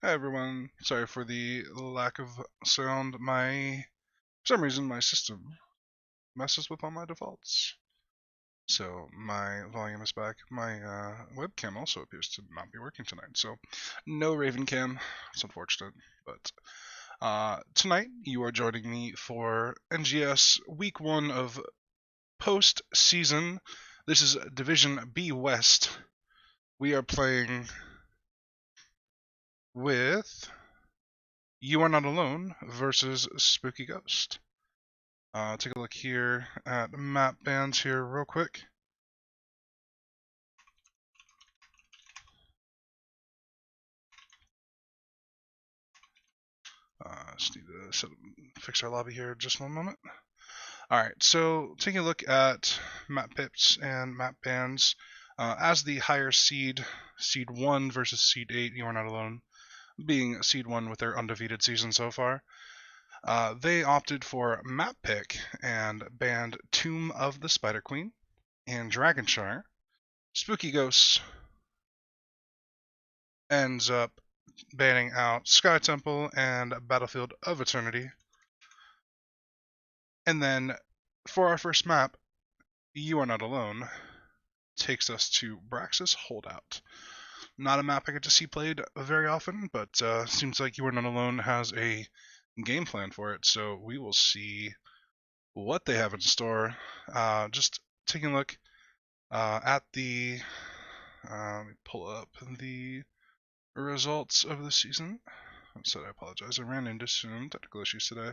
Hi everyone, sorry for the lack of sound. For some reason, my system messes with all my defaults. So my volume is back. My webcam also appears to not be working tonight. So no Raven Cam. It's unfortunate, but tonight you are joining me for NGS Week 1 of post-season. This is Division B West. We are playing with You Are Not Alone versus Spooky Ghost. Take a look here at map bands here real quick. Just need to fix our lobby here just one moment. Alright, so taking a look at map pips and map bands. As the higher seed, seed 1 versus seed 8, You Are Not Alone, being seed 1 with their undefeated season so far. They opted for map pick and banned Tomb of the Spider Queen and Dragonshire. Spooky Ghosts ends up banning out Sky Temple and Battlefield of Eternity. And then for our first map, You Are Not Alone takes us to Braxis Holdout. Not a map I get to see played very often, but seems like You Are Not Alone has a game plan for it, so we will see what they have in store. Just taking a look at the let me pull up the results of the season. I said I apologize. I ran into some technical issues today.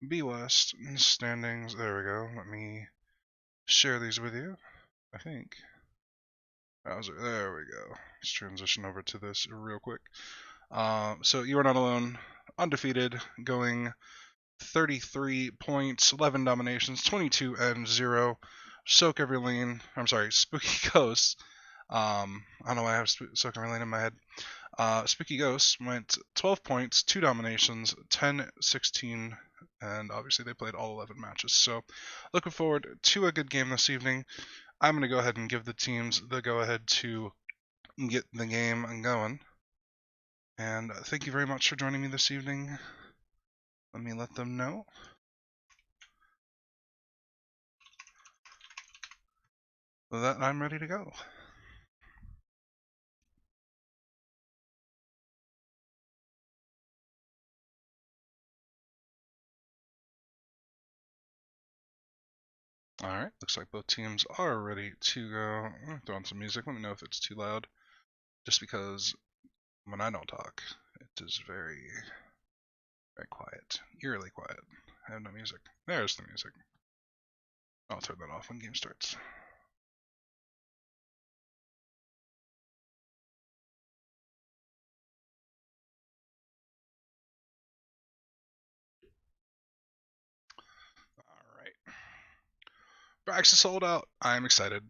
B West standings. There we go. Let me share these with you. I think. There we go. Let's transition over to this real quick. So You Are Not Alone, undefeated, going 33 points, 11 dominations, 22 and 0. Soak Every Lane. I'm sorry, Spooky Ghosts. I don't know why I have Soak Every Lane in my head. Spooky Ghosts went 12 points, 2 dominations, 10, 16, and obviously they played all 11 matches. So looking forward to a good game this evening. I'm going to go ahead and give the teams the go-ahead to get the game going. And thank you very much for joining me this evening. Let me let them know. That I'm ready to go. Alright, looks like both teams are ready to go. Throw on some music. Let me know if it's too loud. Just because when I don't talk, it is very, very quiet. Eerily quiet. I have no music. There's the music. I'll turn that off when game starts. Alright. Brax is sold out. I'm excited.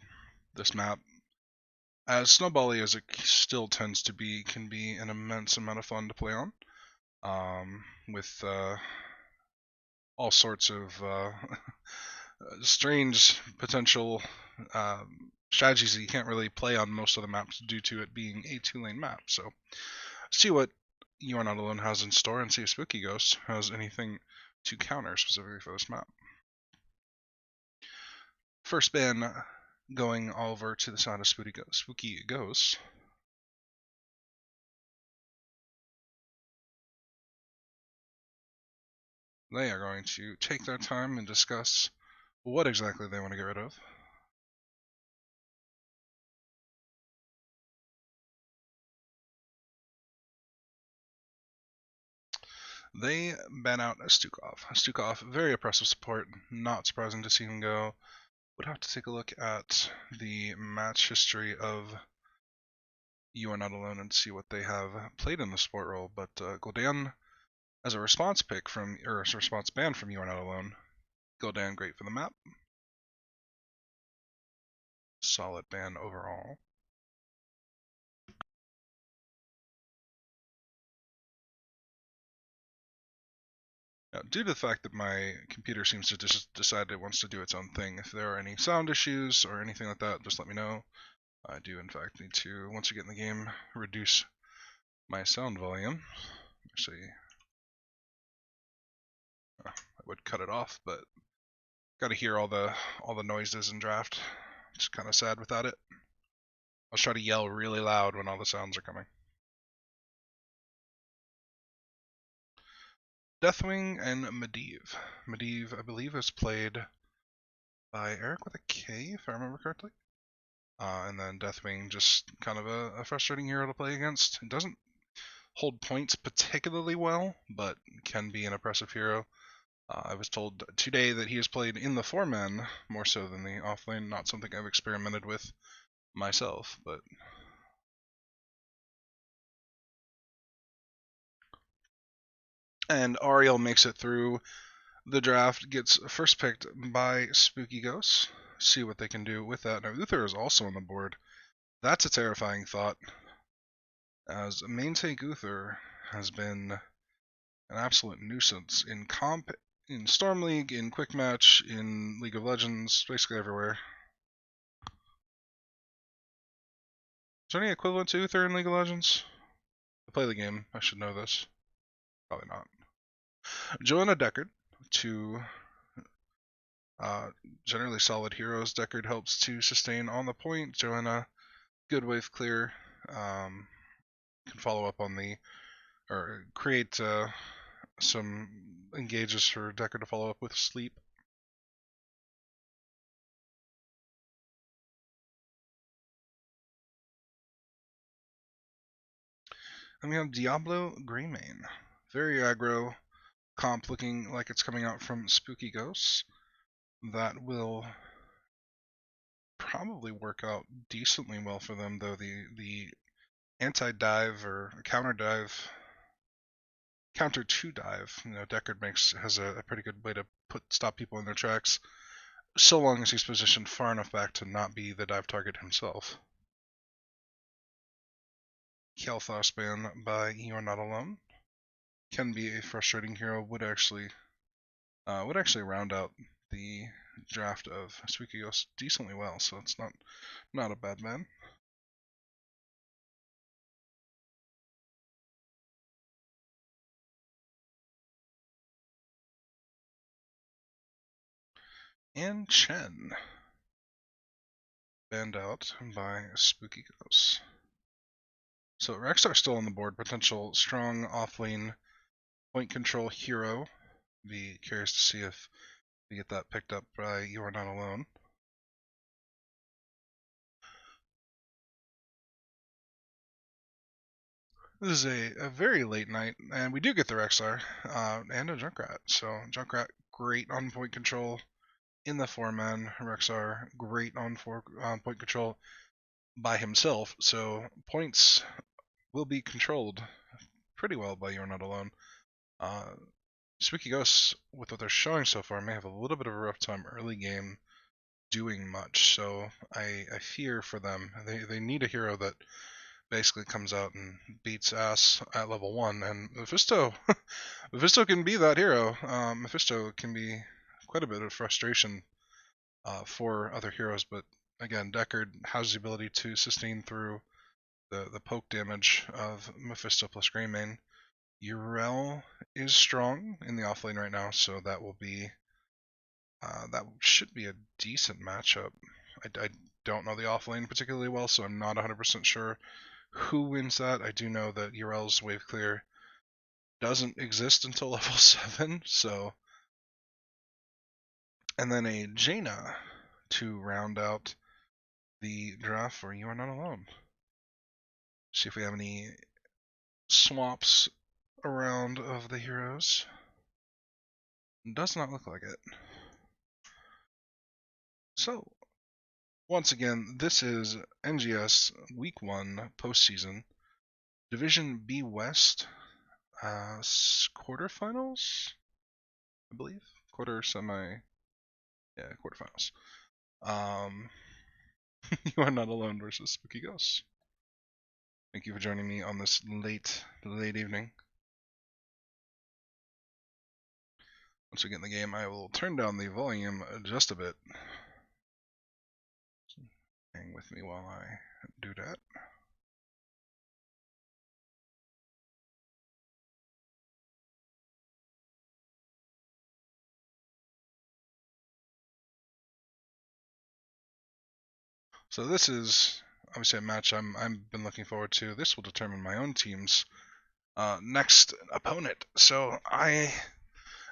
This map, as snowbally as it still tends to be, can be an immense amount of fun to play on. With all sorts of strange potential strategies that you can't really play on most of the maps due to it being a 2-lane map. So, see what You Are Not Alone has in store and see if Spooky Ghost has anything to counter specifically for this map. First ban going over to the side of Spooky Ghost. They are going to take their time and discuss what exactly they want to get rid of. They ban out Stukov. Stukov, very oppressive support, not surprising to see him go. Would have to take a look at the match history of You Are Not Alone and see what they have played in the support role, but Gul'dan as a response pick from, or as a response ban from You Are Not Alone. Gul'dan great for the map. Solid ban overall. Now, due to the fact that my computer seems to just decide it wants to do its own thing, if there are any sound issues or anything like that, just let me know. I do, in fact, need to, once you get in the game, reduce my sound volume. Actually, I would cut it off, but got to hear all the noises in draft. It's kind of sad without it. I'll try to yell really loud when all the sounds are coming. Deathwing and Medivh. Medivh, I believe, is played by Eric with a K, if I remember correctly. And then Deathwing, just kind of a frustrating hero to play against. It doesn't hold points particularly well, but can be an oppressive hero. I was told today that he is played in the 4-man more so than the offlane. Not something I've experimented with myself, but and Ariel makes it through the draft, gets first picked by Spooky Ghosts. See what they can do with that. Now Uther is also on the board. That's a terrifying thought, as main tank Uther has been an absolute nuisance in comp, in Storm League, in Quick Match, in League of Legends, basically everywhere. Is there any equivalent to Uther in League of Legends? I play the game, I should know this. Probably not. Joanna Deckard, two generally solid heroes. Deckard helps to sustain on the point. Joanna, good wave clear. Can follow up on the, or create some engages for Deckard to follow up with sleep. And we have Diablo Greymane. Very aggro comp, looking like it's coming out from Spooky Ghosts. That will probably work out decently well for them, though the anti-dive or counter to dive, Deckard has a pretty good way to stop people in their tracks, so long as he's positioned far enough back to not be the dive target himself. Kael'thas ban by You're Not Alone can be a frustrating hero. Would actually round out the draft of Spooky Ghost decently well, so it's not a bad man. And Chen banned out by Spooky Ghost. So Rexar's still on the board, potential strong offlane point control hero. Be curious to see if we get that picked up by You Are Not Alone. This is a very late night, and we do get the Rexar and a Junkrat. So Junkrat, great on point control in the 4-man. Rexar, great on point control by himself. So points will be controlled pretty well by You Are Not Alone. Spooky Ghosts, with what they're showing so far, may have a little bit of a rough time early game doing much. So I fear for them. They need a hero that basically comes out and beats ass at level 1, and Mephisto Mephisto can be that hero. Mephisto can be quite a bit of frustration for other heroes, but again, Deckard has the ability to sustain through the poke damage of Mephisto plus Greymane. Yrel is strong in the offlane right now, so that will be that should be a decent matchup. I don't know the offlane particularly well, so I'm not 100% sure who wins that. I do know that Yrel's wave clear doesn't exist until level 7, so. And then a Jaina to round out the draft for You Are Not Alone. See if we have any swaps around of the heroes. Does not look like it. So, once again, this is NGS Week 1 postseason. Division B West quarterfinals, I believe. Quarterfinals. You Are Not Alone versus Spooky Ghosts. Thank you for joining me on this late evening. Once we get in the game, I will turn down the volume just a bit. Hang with me while I do that. So this is obviously a match I've been looking forward to. This will determine my own team's next opponent. So I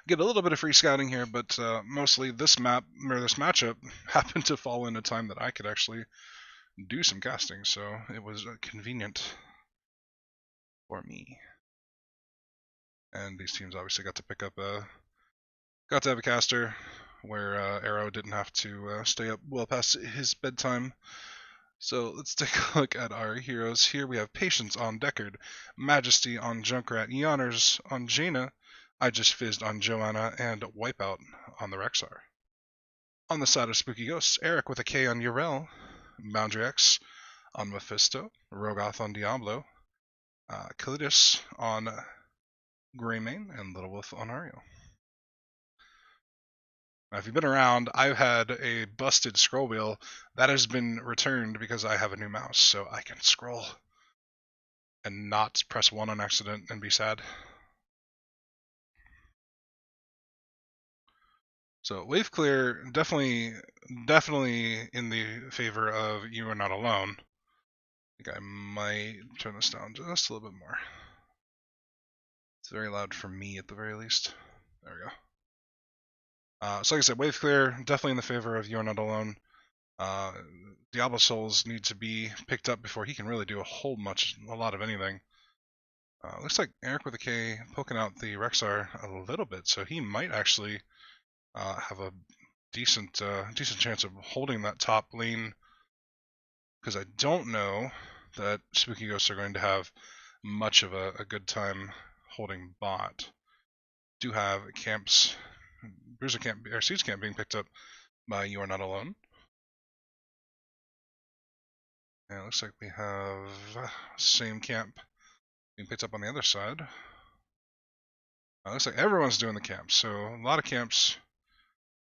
get a little bit of free scouting here, but mostly this map or this matchup happened to fall in a time that I could actually do some casting, so it was convenient for me. And these teams obviously got to pick up got to have a caster where Arrow didn't have to stay up well past his bedtime. So let's take a look at our heroes. Here we have Patience on Deckard, Majesty on Junkrat, Yonners on Jaina, I Just Fizzed on Joanna, and Wipeout on the Rexar. On the side of Spooky Ghosts, Eric with a K on Yrel, Boundary X on Mephisto, Rogoth on Diablo, Kalidus on Greymane, and Little Wolf on Ariel. Now, if you've been around, I've had a busted scroll wheel that has been returned because I have a new mouse, so I can scroll and not press 1 on accident and be sad. So wave clear, definitely in the favor of You Are Not Alone. I think I might turn this down just a little bit more. It's very loud for me at the very least. There we go. So like I said, wave clear, definitely in the favor of You Are Not Alone. Diablo Souls need to be picked up before he can really do a lot of anything. Looks like Eric with a K poking out the Rexar a little bit, so he might actually have a decent chance of holding that top lane. Because I don't know that Spooky Ghosts are going to have much of a good time holding bot. Do have camps, Bruiser Camp or Siege Camp being picked up by You Are Not Alone. And it looks like we have same camp being picked up on the other side. Looks like everyone's doing the camps, so a lot of camps.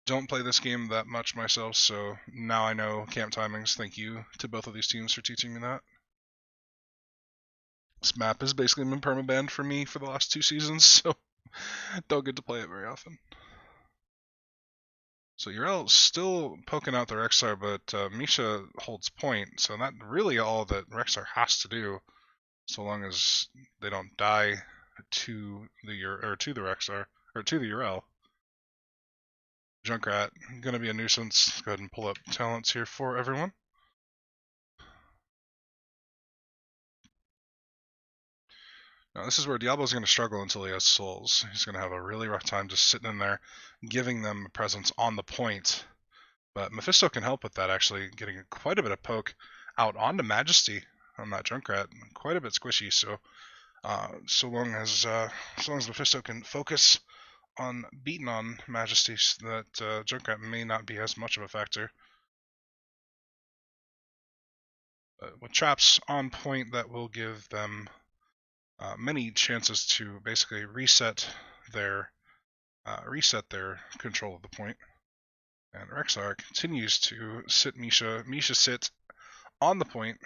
Don't play this game that much myself, so now I know camp timings. Thank you to both of these teams for teaching me that. This map has basically been permabanned for me for the last 2 seasons, so don't get to play it very often. So Yrel still poking out the Rexar, but Misha holds point, so that's really all that Rexar has to do, so long as they don't die to the Rexar or to the Yrel. Junkrat gonna be a nuisance. Go ahead and pull up talents here for everyone. Now this is where Diablo's going to struggle until he has souls. He's going to have a really rough time just sitting in there, giving them a presence on the point. But Mephisto can help with that, actually, getting quite a bit of poke out onto Majesty on that Junkrat. Quite a bit squishy, so so long as Mephisto can focus on beating on Majesty, that Junkrat may not be as much of a factor. With traps on point, that will give them many chances to basically reset their control of the point. And Rexar continues to sit Misha. Misha sit on the point,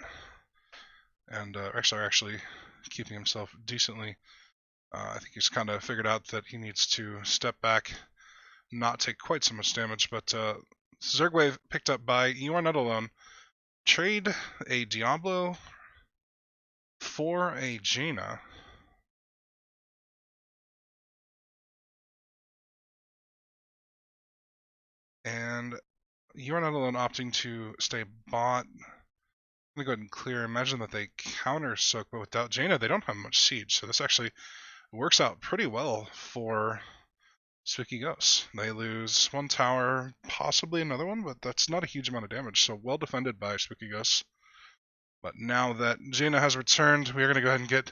and Rexar actually keeping himself decently. I think he's kind of figured out that he needs to step back, not take quite so much damage. But Zergwave picked up by You Are Not Alone. Trade a Diablo for a Jaina. And You Are Not Alone opting to stay bot. I'm gonna go ahead and clear. Imagine that they counter soak, but without Jaina, they don't have much siege. So this actually works out pretty well for Spooky Ghosts. They lose 1 tower, possibly another one, but that's not a huge amount of damage. So well defended by Spooky Ghosts. But now that Jaina has returned, we are gonna go ahead and get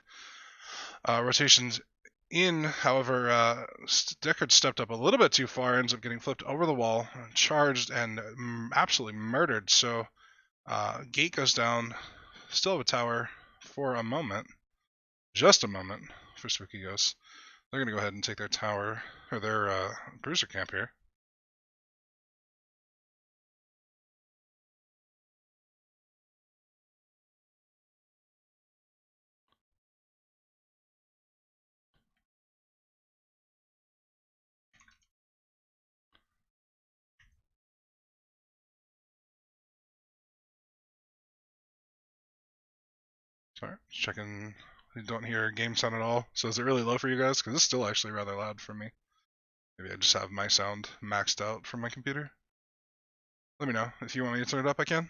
rotations in. However, Deckard stepped up a little bit too far, ends up getting flipped over the wall, charged, and absolutely murdered. So gate goes down, still have a tower for a moment, just a moment for Spooky Ghosts. They're going to go ahead and take their tower, or their bruiser camp here. Sorry, checking. You don't hear game sound at all. So is it really low for you guys? Because it's still actually rather loud for me. Maybe I just have my sound maxed out from my computer. Let me know. If you want me to turn it up, I can.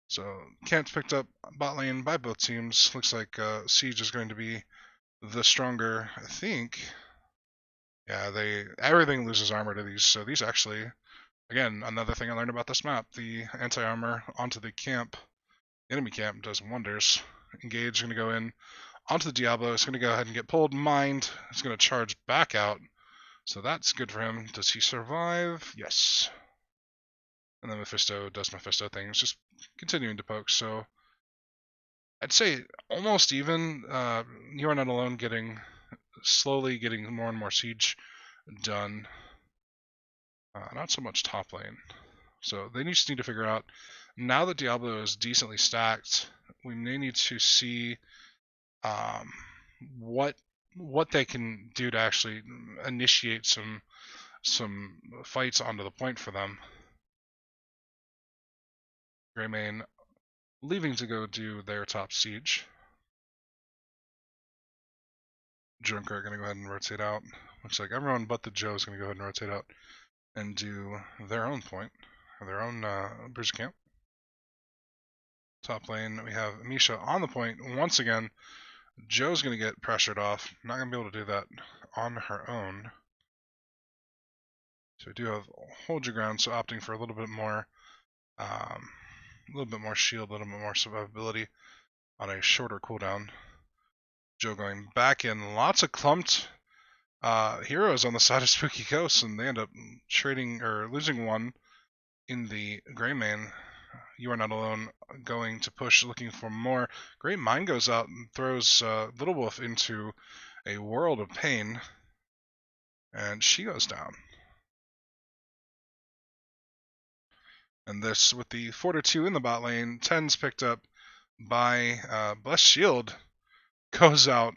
So, Kant's picked up bot lane by both teams. Looks like Siege is going to be the stronger, I think. Yeah, everything loses armor to these, so these actually, again, another thing I learned about this map, the anti-armor onto the camp, enemy camp, does wonders. Engage, going to go in onto the Diablo, it's going to go ahead and get pulled, mined, it's going to charge back out, so that's good for him. Does he survive? Yes. And then Mephisto does Mephisto things, just continuing to poke, so I'd say almost even. You are not alone, slowly getting more and more siege done. Not so much top lane. So they just need to figure out, now that Diablo is decently stacked, we may need to see what they can do to actually initiate some fights onto the point for them. Greymane leaving to go do their top siege. Junker are going to go ahead and rotate out. Looks like everyone but the Joe is going to go ahead and rotate out and do their own point, or their own bridge camp. Top lane, we have Misha on the point once again. Joe's going to get pressured off. Not going to be able to do that on her own. So we do have hold your ground, so opting for a little bit more shield, a little bit more survivability on a shorter cooldown. Joe going back in, lots of clumped heroes on the side of Spooky Ghosts, and they end up trading or losing one in the Greymane. You are not alone, going to push, looking for more. Great Mind goes out and throws Little Wolf into a world of pain, and she goes down. And this, with the 4-2 in the bot lane, 10's picked up by Blessed Shield, goes out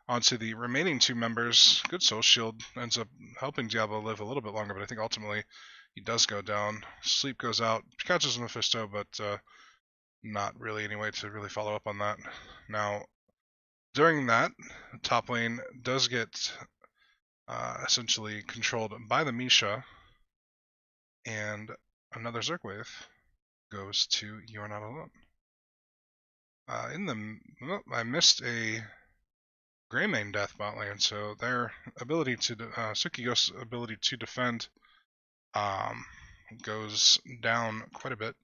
onto the remaining two members. Good Soul Shield ends up helping Diablo live a little bit longer, but I think ultimately he does go down. Sleep goes out, catches Mephisto, but not really any way to really follow up on that. Now, during that, top lane does get essentially controlled by the Misha, and another Zergwave goes to You're Not Alone. I missed a Greymane death bot lane, so their ability to Sukiyo's ability to defend goes down quite a bit.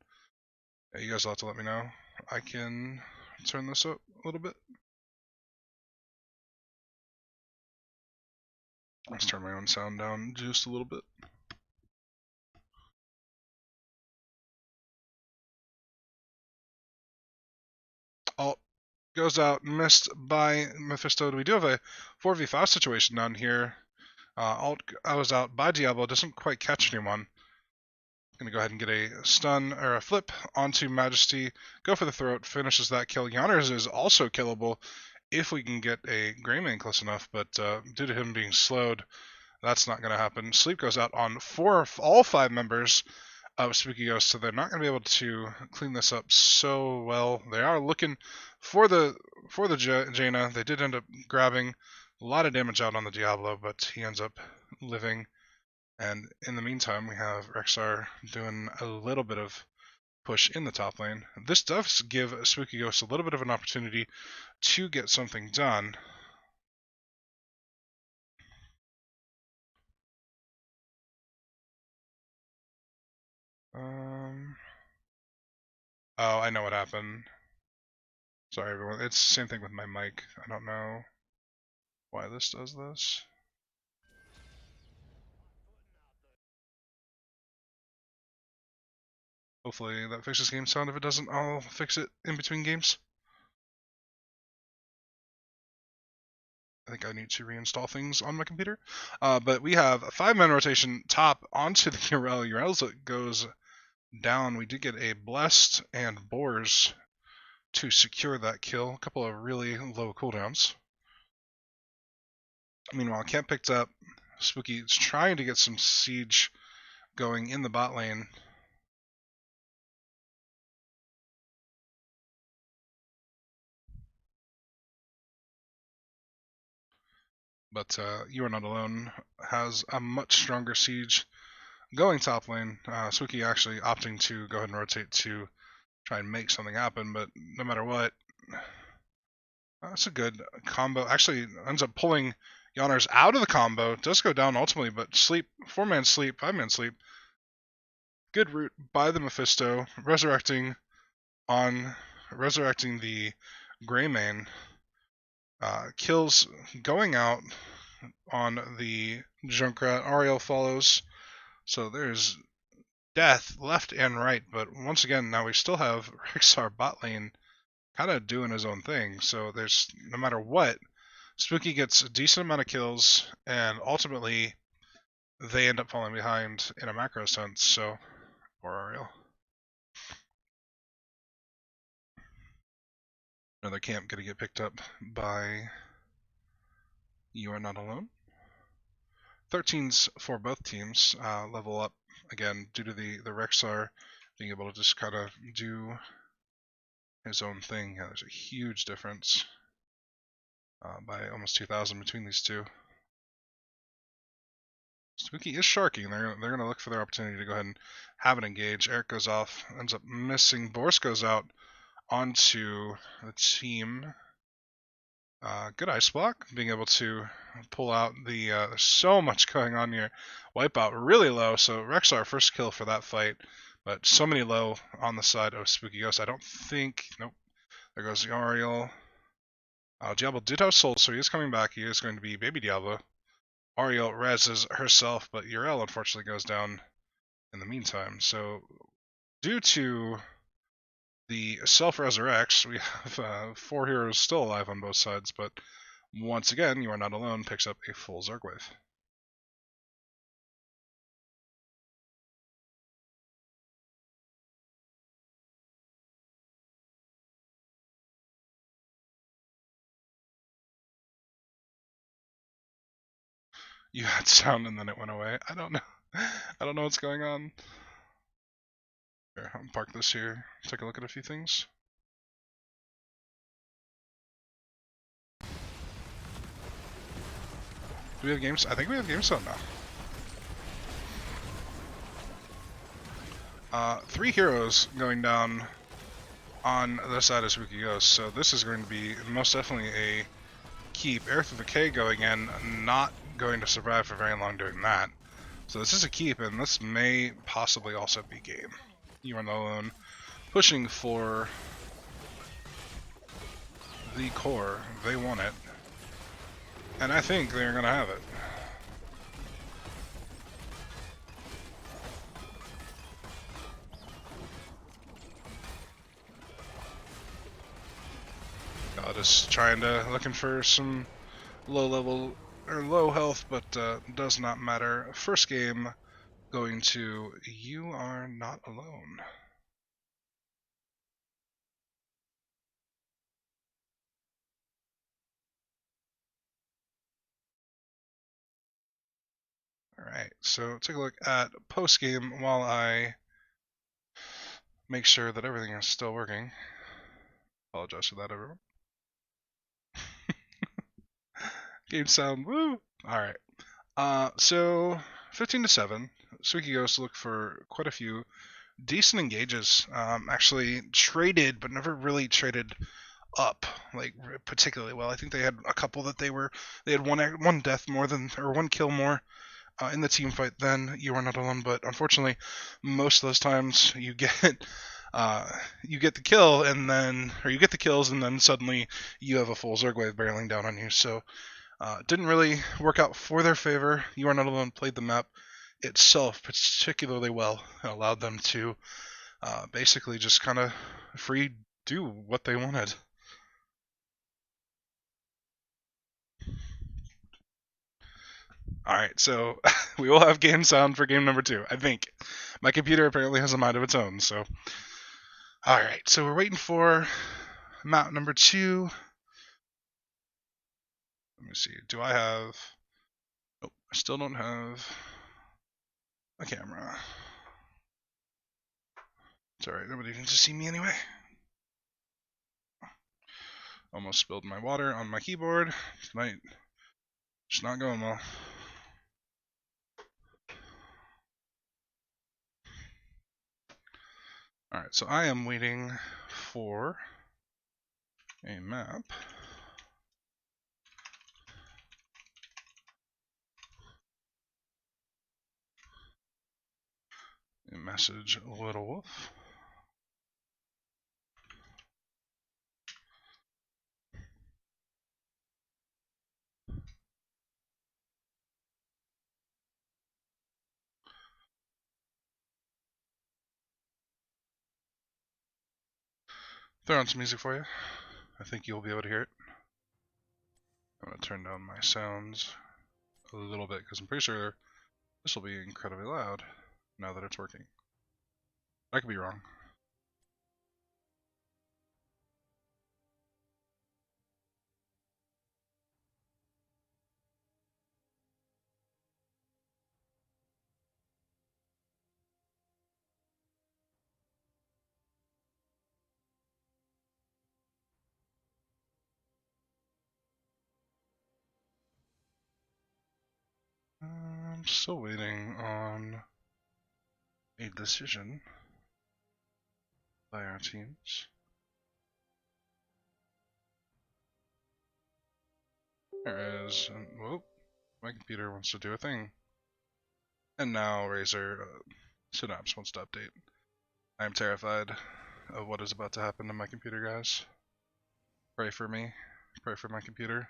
You guys will have to let me know. I can turn this up a little bit. Let's turn my own sound down just a little bit. Alt goes out, missed by Mephisto. We do have a 4v5 situation down here. Alt goes out by Diablo, doesn't quite catch anyone. Gonna go ahead and get a stun or a flip onto Majesty, go for the throat, finishes that kill. Yanners is also killable if we can get a Greymane close enough, but due to him being slowed, that's not going to happen. Sleep goes out on all 5 members of Spooky Ghost, so they're not going to be able to clean this up so well. They are looking for the Jaina. They did end up grabbing a lot of damage out on the Diablo, but he ends up living. And in the meantime, we have Rexar doing a little bit of push in the top lane. This does give Spooky Ghost a little bit of an opportunity to get something done. Oh, I know what happened. Sorry, everyone. It's the same thing with my mic. I don't know why this does this. Hopefully that fixes game sound. If it doesn't, I'll fix it in between games. I think I need to reinstall things on my computer. But we have a 5-man rotation top onto the Yrel. Yrel goes down. We did get a Blessed and Boars to secure that kill. A couple of really low cooldowns. Meanwhile, Camp picked up. Spooky is trying to get some siege going in the bot lane. But You Are Not Alone has a much stronger siege going top lane. Suki actually opting to go ahead and rotate to try and make something happen, but no matter what, that's a good combo. Actually, ends up pulling Yoners out of the combo. Does go down ultimately, but sleep, 4-man sleep, 5-man sleep. Good route by the Mephisto, resurrecting the Greymane. Kills going out on the Junkrat. Ariel follows. So there's death left and right, but once again, now we still have Rexar bot lane kind of doing his own thing. So there's, no matter what, Spooky gets a decent amount of kills, and ultimately they end up falling behind in a macro sense. So poor Ariel. Another camp gonna get picked up by You Are Not Alone. 13s for both teams level up again due to the Rexar being able to just kind of do his own thing. Yeah, there's a huge difference by almost 2,000 between these two. Spooky is sharking. They're going to look for their opportunity to go ahead and have an engage. Eric goes off, ends up missing. Boris goes out onto the team. Good ice block, being able to pull out the. There's so much going on here. Wipeout really low, so Rexar first kill for that fight, but so many low on the side of Spooky Ghost. I don't think. Nope. There goes the Ariel. Diablo did have Soul, so he is coming back. He is going to be Baby Diablo. Ariel reses herself, but Uriel unfortunately goes down in the meantime. So, due to the self-resurrects, we have 4 heroes still alive on both sides, but once again, You Are Not Alone picks up a full Zerg wave. You had sound and then it went away. I don't know. I don't know what's going on. Here, I'll park this here. Take a look at a few things. Do we have games? I think we have game sound now. 3 heroes going down on the side of Spooky Ghost, so this is going to be most definitely a keep. Air through the K going in, not going to survive for very long doing that. So this is a keep, and this may possibly also be game. You Are Not Alone pushing for the core. They want it. And I think they're going to have it. Just trying to, looking for some low level, or low health, but does not matter. First game going to You Are Not Alone. Alright, so take a look at post game while I make sure that everything is still working. Apologize for that, everyone. Game sound, woo! Alright. So 15-7. Suki Ghost look for quite a few decent engages. Actually traded, but never really traded up like particularly well. I think they had a couple that they had one death more than, or one kill more in the team fight than You Are Not Alone. But unfortunately, most of those times you get the kill and then, or you get the kills and then suddenly you have a full Zerg wave barreling down on you. So didn't really work out for their favor. You Are Not Alone played the map itself particularly well. It allowed them to basically just kind of free do what they wanted. Alright, so we will have game sound for game number 2, I think. My computer apparently has a mind of its own, so. Alright, so we're waiting for map number 2. Let me see, do I have... Nope, I still don't have a camera. It's alright, nobody needs to see me anyway. Almost spilled my water on my keyboard. Might It's not going well. Alright, so I am waiting for a map. A message, Little Wolf. Throw on some music for you. I think you'll be able to hear it. I'm going to turn down my sounds a little bit because I'm pretty sure this will be incredibly loud now that it's working. I could be wrong. I'm still waiting on a decision by our teams. There is, whoop, my computer wants to do a thing. And now Razer Synapse wants to update. I am terrified of what is about to happen to my computer, guys. Pray for me. Pray for my computer.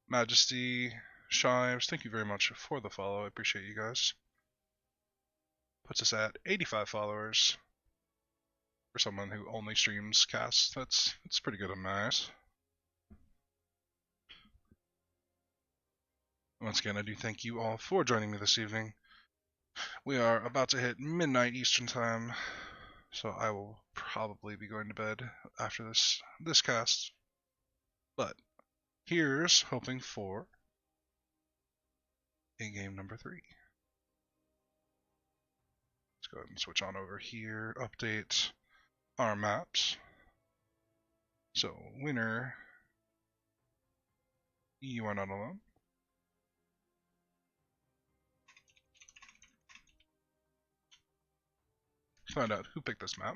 Majesty, Shives, thank you very much for the follow. I appreciate you guys. Puts us at 85 followers for someone who only streams casts. That's pretty good on my eyes. Once again, I do thank you all for joining me this evening. We are about to hit midnight Eastern time, so I will probably be going to bed after this cast. But here's hoping for a game number 3. Let's go ahead and switch on over here, update our maps. So, winner, you are not alone. Find out who picked this map.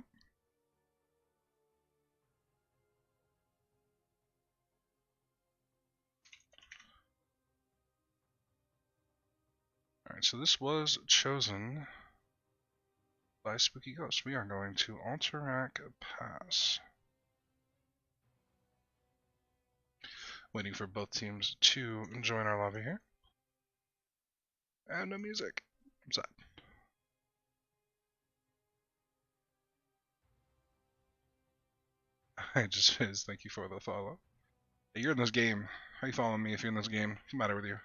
Alright, so this was chosen by Spooky Ghost. We are going to Alterac Pass. Waiting for both teams to join our lobby here. And no music. I'm sad. I just says thank you for the follow. Hey, you're in this game. How you following me if you're in this game? What's the matter with you?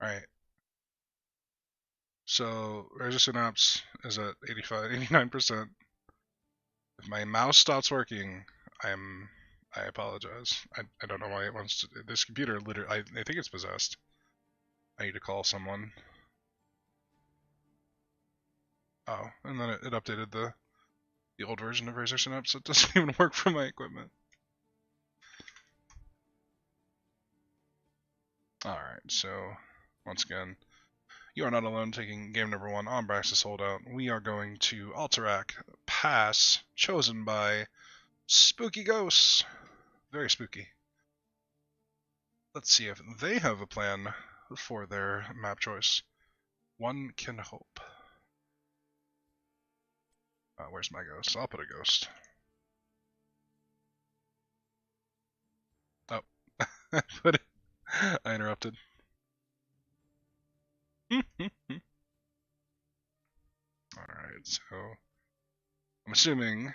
Alright. So, Razor Synapse is at 89%. If my mouse stops working, I apologize. I don't know why it wants to. This computer literally, I think it's possessed. I need to call someone. Oh, and then it updated the old version of Razor Synapse, so it doesn't even work for my equipment. Alright, so once again, you are not alone taking game number 1 on Braxis Holdout. We are going to Alterac Pass, chosen by Spooky Ghosts. Very spooky. Let's see if they have a plan for their map choice. One can hope. Where's my ghost? I'll put a ghost. Oh, put it. I interrupted. Alright, so I'm assuming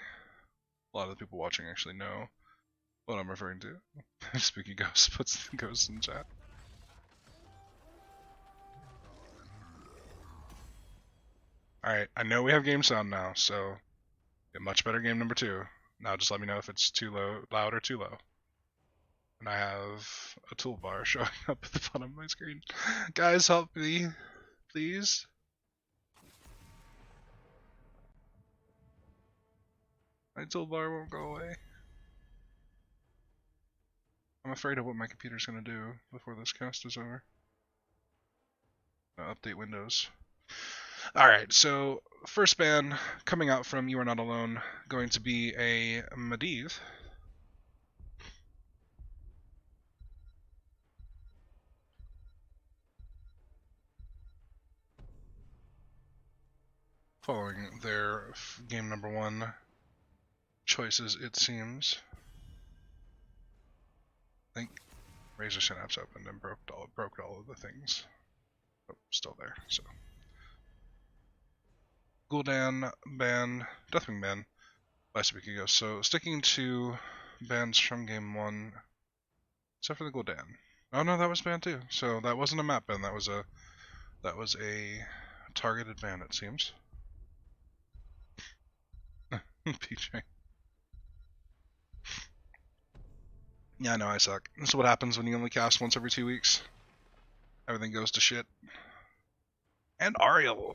a lot of the people watching actually know what I'm referring to. Spooky Ghost puts the ghost in chat. Alright, I know we have game sound now, so a much better game number 2. Now just let me know if it's too loud or too low. And I have a toolbar showing up at the bottom of my screen. Guys, help me. Please? My toolbar won't go away. I'm afraid of what my computer's gonna do before this cast is over. Update Windows. Alright, so first ban coming out from You Are Not Alone, going to be a Medivh. Following their game number 1 choices, it seems. I think Razor Synapse opened and broke all of the things. Oh, still there, so. Gul'dan ban, Deathwing ban by Spooky Ghost. So sticking to bans from game 1, except for the Gul'dan. Oh no, that was banned too. So that wasn't a map ban. That was a targeted ban, it seems. PJ. Yeah, I know I suck. This is what happens when you only cast once every 2 weeks. Everything goes to shit. And Ariel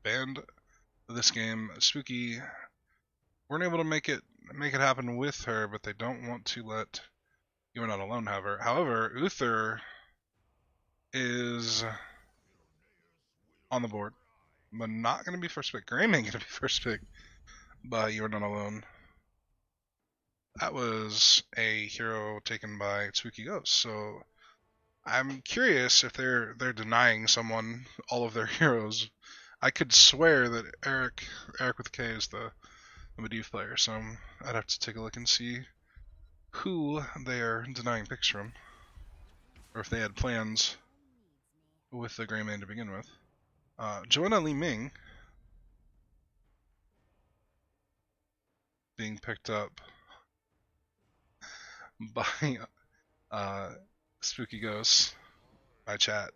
banned this game. Spooky weren't able to make it happen with her, but they don't want to let You Are Not Alone have her. However, Uther is on the board, but not going to be first pick. Greymane going to be first pick by You Are Not Alone. That was a hero taken by Spooky Ghost, so I'm curious if they're denying someone all of their heroes. I could swear that Eric with K is the Medivh player, so I'd have to take a look and see who they are denying picks from, or if they had plans with the Greymane to begin with. Joanna Li Ming being picked up by Spooky Ghosts. My chat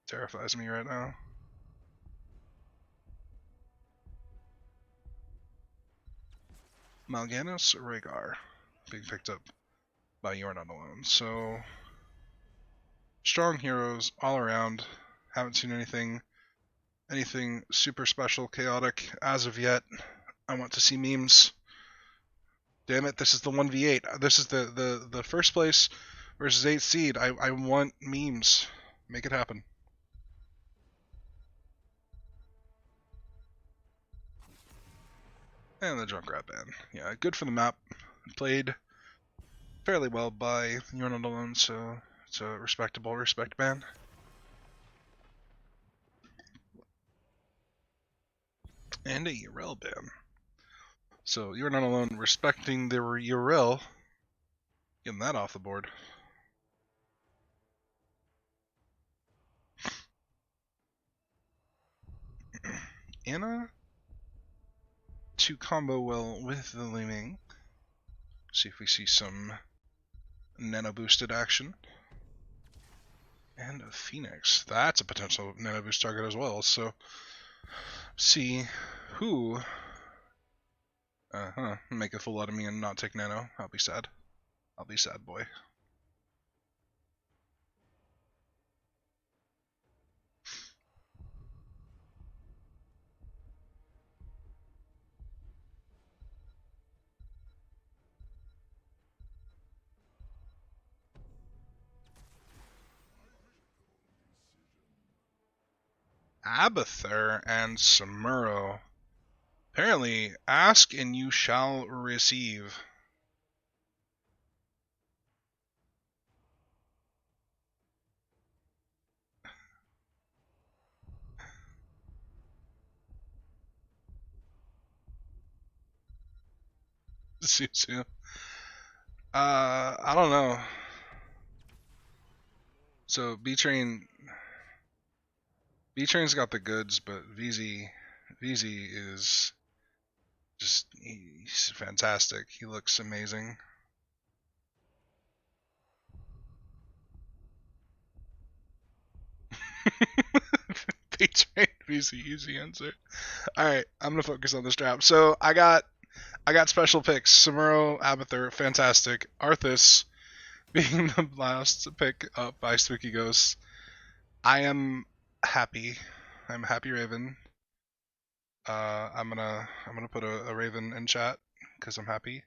terrifies me right now. Mal'Ganis Rhaegar being picked up by You Are Not Alone. So strong heroes all around. Haven't seen anything super special, chaotic as of yet. I want to see memes. Damn it, this is the 1v8. This is the first place versus 8th seed. I want memes. Make it happen. And the Junkrat ban. Yeah, good for the map. Played fairly well by You Are Not Alone, so it's a respectable respect ban. And a Yrel ban. So You Are Not Alone respecting the Yrel, getting that off the board. Anna to combo well with the Li Ming. See if we see some nano boosted action. And a Phoenix. That's a potential nano boost target as well. So see who make a fool out of me and not take nano. I'll be sad. I'll be sad, boy. Abathur and Samuro. Apparently, ask and you shall receive. Susu. I don't know. So B-Train's got the goods, but VZ is just, he's fantastic. He looks amazing. B-Train, VZ, easy answer. Alright, I'm gonna focus on this draft. So I got special picks. Samuro, Abathur, fantastic. Arthas being the last pick up by Spooky Ghosts. I am happy. I'm a happy Raven. I'm gonna put a Raven in chat because I'm happy.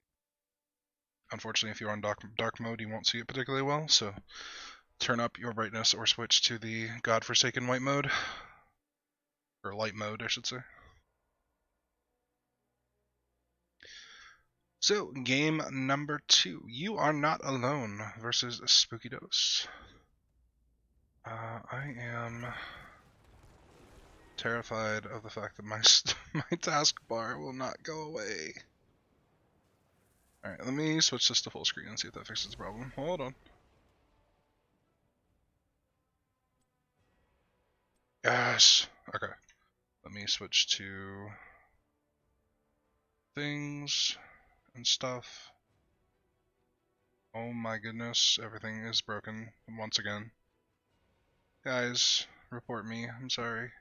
Unfortunately, if you're on dark mode, you won't see it particularly well. So turn up your brightness or switch to the godforsaken white mode, or light mode, I should say. So game number 2, You Are Not Alone versus Spooky Dose. I am terrified of the fact that my my taskbar will not go away. Alright, let me switch this to full screen and see if that fixes the problem. Hold on. Yes! Okay. Let me switch to things and stuff. Oh my goodness, everything is broken once again. Guys, report me. I'm sorry.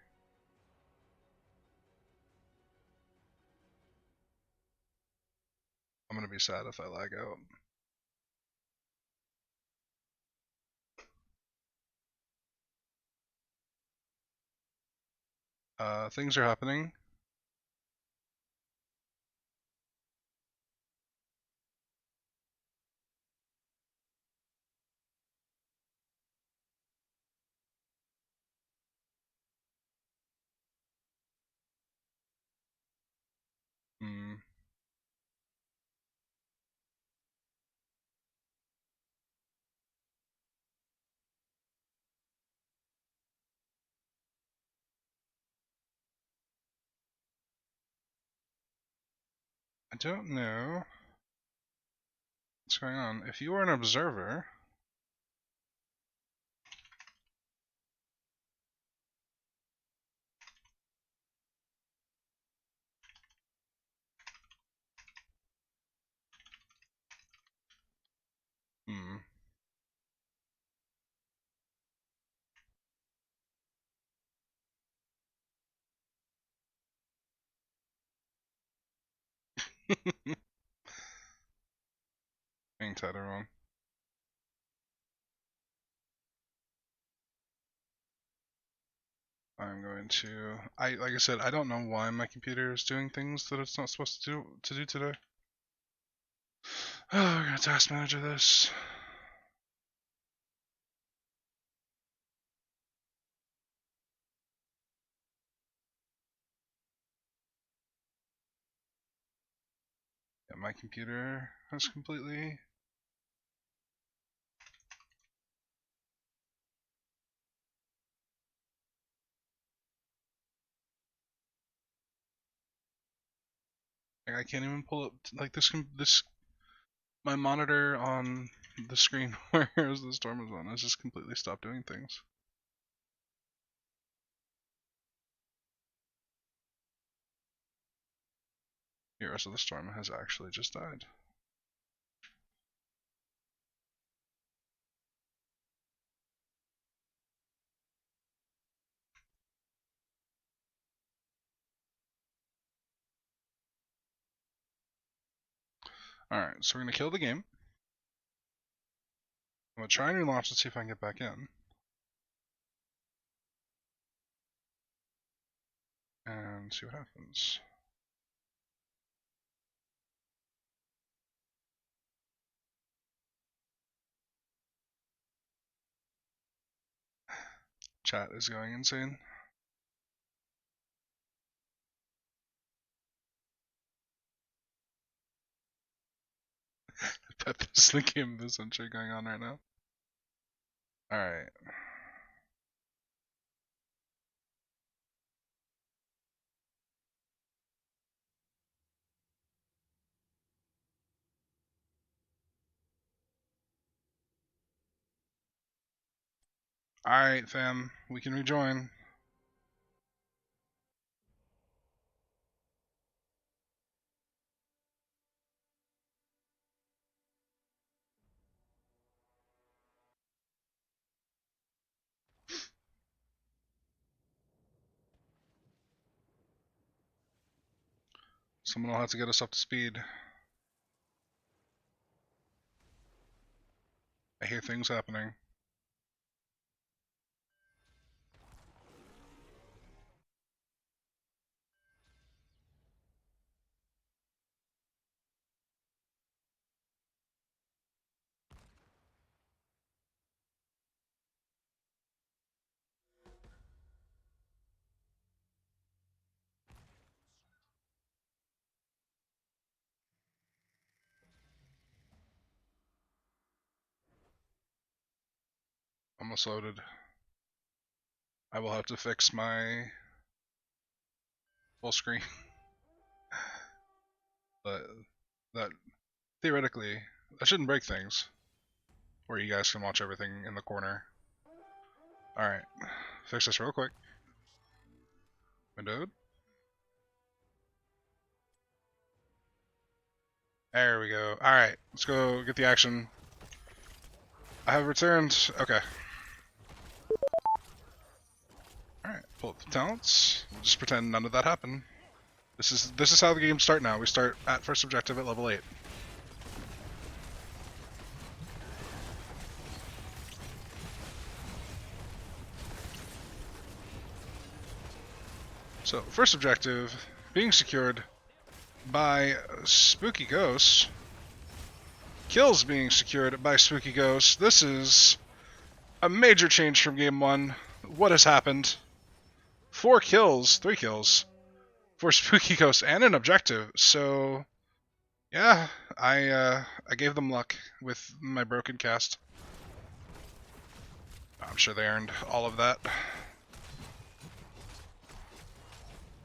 I'm gonna be sad if I lag out. Things are happening. I don't know what's going on. If you are an observer, hang tight, everyone. I'm going to. Like I said, I don't know why my computer is doing things that it's not supposed to do today. Oh, we're gonna task manager this. Yeah, my computer has completely. Like, I can't even pull up like this. My monitor on the screen where the storm is on has just completely stopped doing things. Heroes of the Storm has actually just died. Alright, so we're gonna kill the game. I'm gonna try and relaunch to see if I can get back in. And see what happens. Chat is going insane. Pep is the game of the century going on right now. Alright. Alright, fam. We can rejoin. Someone will have to get us up to speed. I hear things happening. almost loaded. I will have to fix my full screen. But that, theoretically, that shouldn't break things. Where you guys can watch everything in the corner. Alright, fix this real quick. Windowed. There we go. Alright, let's go get the action. I have returned. Okay. Alright, pull up the talents. We'll just pretend none of that happened. This is how the games start now. We start at first objective at level 8. So, first objective, being secured by spooky ghosts. Kills being secured by spooky ghosts. This is a major change from game 1. What has happened? 3 kills for spooky ghosts and an objective. So, yeah, I gave them luck with my broken cast. I'm sure they earned all of that.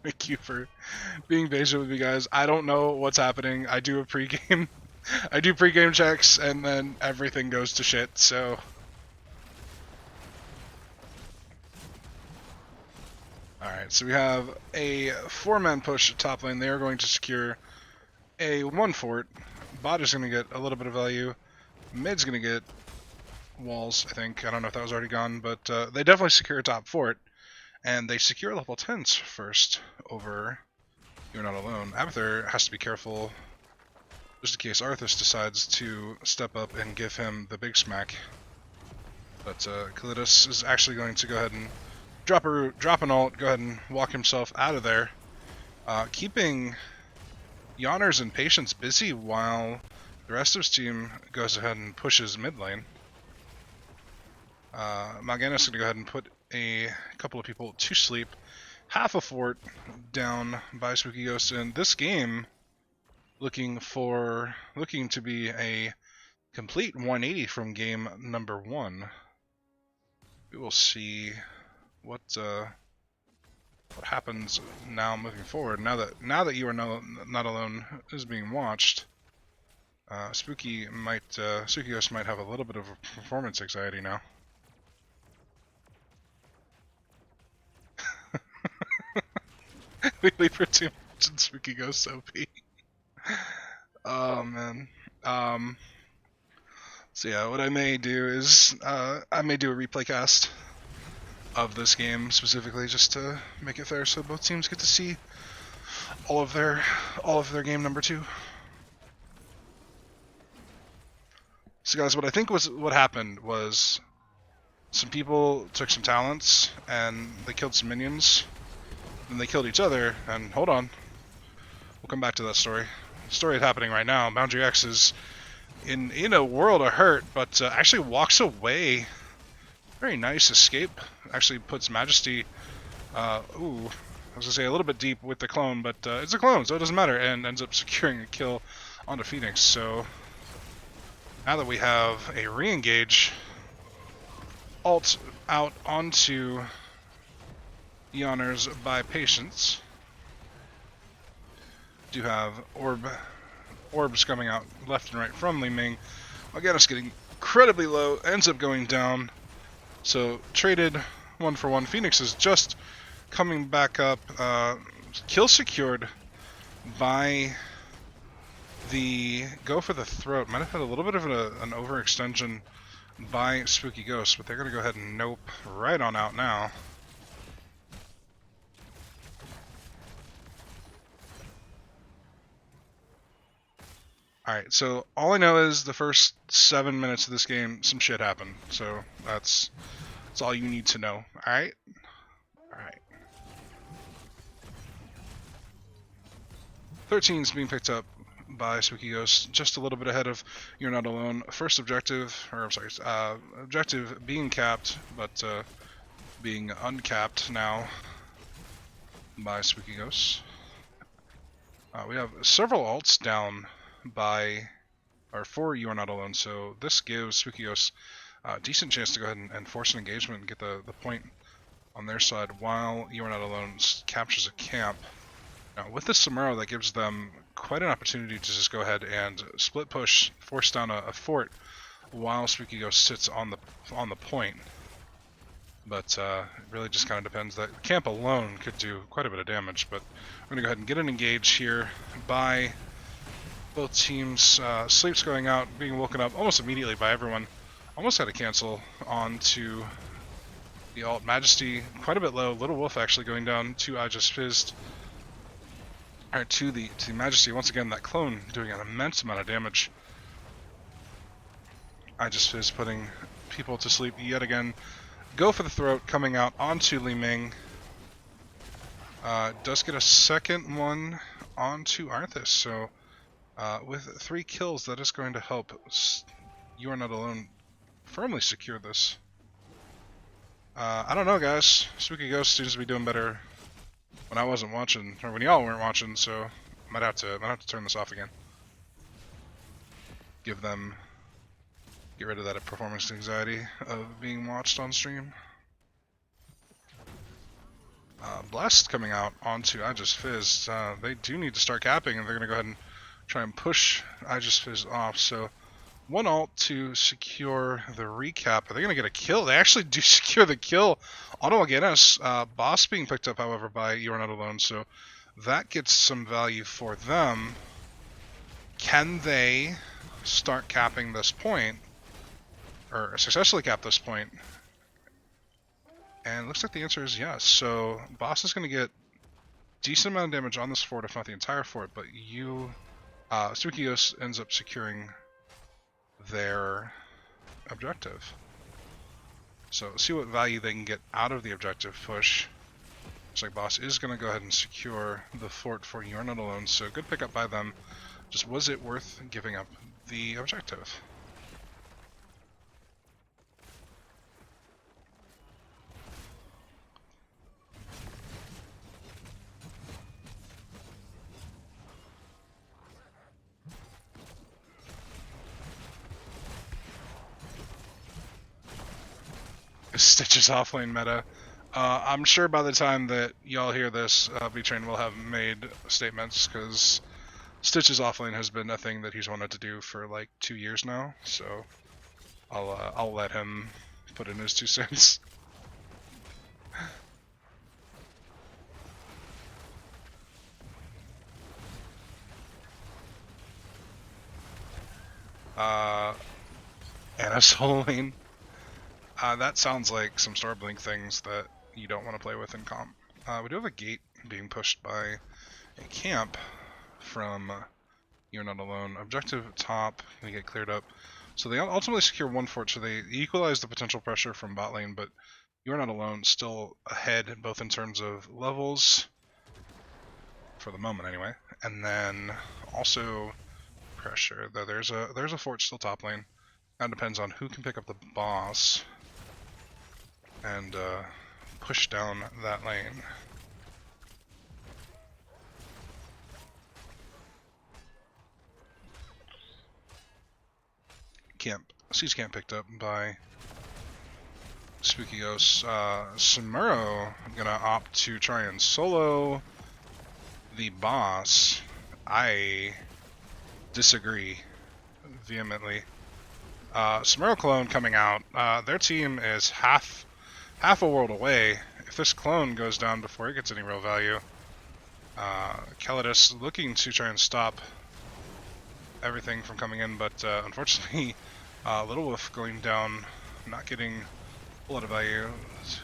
Thank you for being patient with me, guys. I don't know what's happening. I do a pregame. I do pregame checks, and then everything goes to shit, so... Alright, so we have a 4-man push top lane. They are going to secure a 1 fort. Bot is going to get a little bit of value. Mid's going to get walls, I think. I don't know if that was already gone, but they definitely secure a top fort. And they secure level 10s first over You're Not Alone. Abathur has to be careful just in case Arthas decides to step up and give him the big smack. But Kalidas is actually going to go ahead and drop a root, drop an ult, go ahead and walk himself out of there. Keeping Yawners and Patience busy while the rest of his team goes ahead and pushes mid lane. Mal'Ganis is going to go ahead and put a couple of people to sleep. Half a fort down by Spooky Ghost in this game, looking to be a complete 180 from game number 1. We will see what happens now moving forward. Now that You Are Not Alone is being watched, Spooky Ghost might have a little bit of performance anxiety now. We leave her too much and Spooky Ghost OP. Oh man. So yeah, what I may do is I may do a replay cast of this game specifically just to make it fair, so both teams get to see all of their game number 2. So guys, what I think what happened was some people took some talents and they killed some minions. And they killed each other, and hold on. We'll come back to that story. The story is happening right now. Boundary X is in a world of hurt, but actually walks away. Very nice escape. Actually puts Majesty, I was gonna say a little bit deep with the clone, but it's a clone, so it doesn't matter, and ends up securing a kill onto Phoenix. So now that we have a re-engage, ult out onto Yawners by Patience. Do have orbs coming out left and right from Li Ming. Mal'Ganis getting incredibly low, ends up going down. So traded 1 for 1. Phoenix is just coming back up. Kill secured by the Go for the Throat. Might have had a little bit of an overextension by Spooky Ghost, but they're going to go ahead and nope right on out now. Alright, so all I know is the first 7 minutes of this game, some shit happened. So that's all you need to know. Alright? Alright. 13 is being picked up by Spooky Ghost, just a little bit ahead of You're Not Alone. First objective, or I'm sorry, objective being capped, but being uncapped now by Spooky Ghost. We have several ults down for You Are Not Alone, so this gives Spooky Ghost Decent chance to go ahead and force an engagement and get the point on their side while You Are Not Alone captures a camp. Now, with this Samuro, that gives them quite an opportunity to just go ahead and split push, force down a fort, while Spooky Ghost sits on the point. But it really just kind of depends. That camp alone could do quite a bit of damage, but we're going to go ahead and get an engage here by both teams. Sleep's going out, being woken up almost immediately by everyone. Almost had to cancel onto the alt. Majesty quite a bit low. Little Wolf actually going down to I Just Fizzed. Alright, to the Majesty. Once again, that clone doing an immense amount of damage. I Just Fizzed putting people to sleep yet again. Go for the throat coming out onto Li Ming. Does get a second one onto Arthas, so with 3 kills, that is going to help You Are Not Alone firmly secure this. I don't know, guys. Spooky Ghost seems to be doing better when I wasn't watching, or when y'all weren't watching, so might have to turn this off again. Get rid of that performance anxiety of being watched on stream. Blessed coming out onto I Just Fizzed. They do need to start capping, and they're going to go ahead and try and push I Just Fizzed off. So 1 ult to secure the recap. Are they going to get a kill? They actually do secure the kill on Guinness. Boss being picked up, however, by You Are Not Alone, so that gets some value for them. Can they start capping this point? Or successfully cap this point? And it looks like the answer is yes. So Boss is going to get decent amount of damage on this fort, if not the entire fort, but Spooky Ghost ends up securing their objective. So let's see what value they can get out of the objective push. Looks like Boss is going to go ahead and secure the fort for You Are Not Alone, so good pickup by them. Just was it worth giving up the objective? Stitch's offlane meta. I'm sure by the time that y'all hear this, B-Train will have made statements, because Stitch's offlane has been a thing that he's wanted to do for like 2 years now, so I'll let him put in his 2 cents. Anna solo lane. That sounds like some Starblink things that you don't want to play with in comp. We do have a gate being pushed by a camp from You're Not Alone. Objective top, we get cleared up. So they ultimately secure 1 fort, so they equalize the potential pressure from bot lane, but You're Not Alone still ahead, both in terms of levels, for the moment anyway, and then also pressure. Though there's a fort still top lane. That depends on who can pick up the boss and push down that lane. Siege camp picked up by Spooky Ghost. Samuro gonna opt to try and solo the boss. I disagree vehemently. Samuro clone coming out. Their team is half a world away. If this clone goes down before it gets any real value, Calidus looking to try and stop everything from coming in, but unfortunately, Little Wolf going down, not getting a lot of value.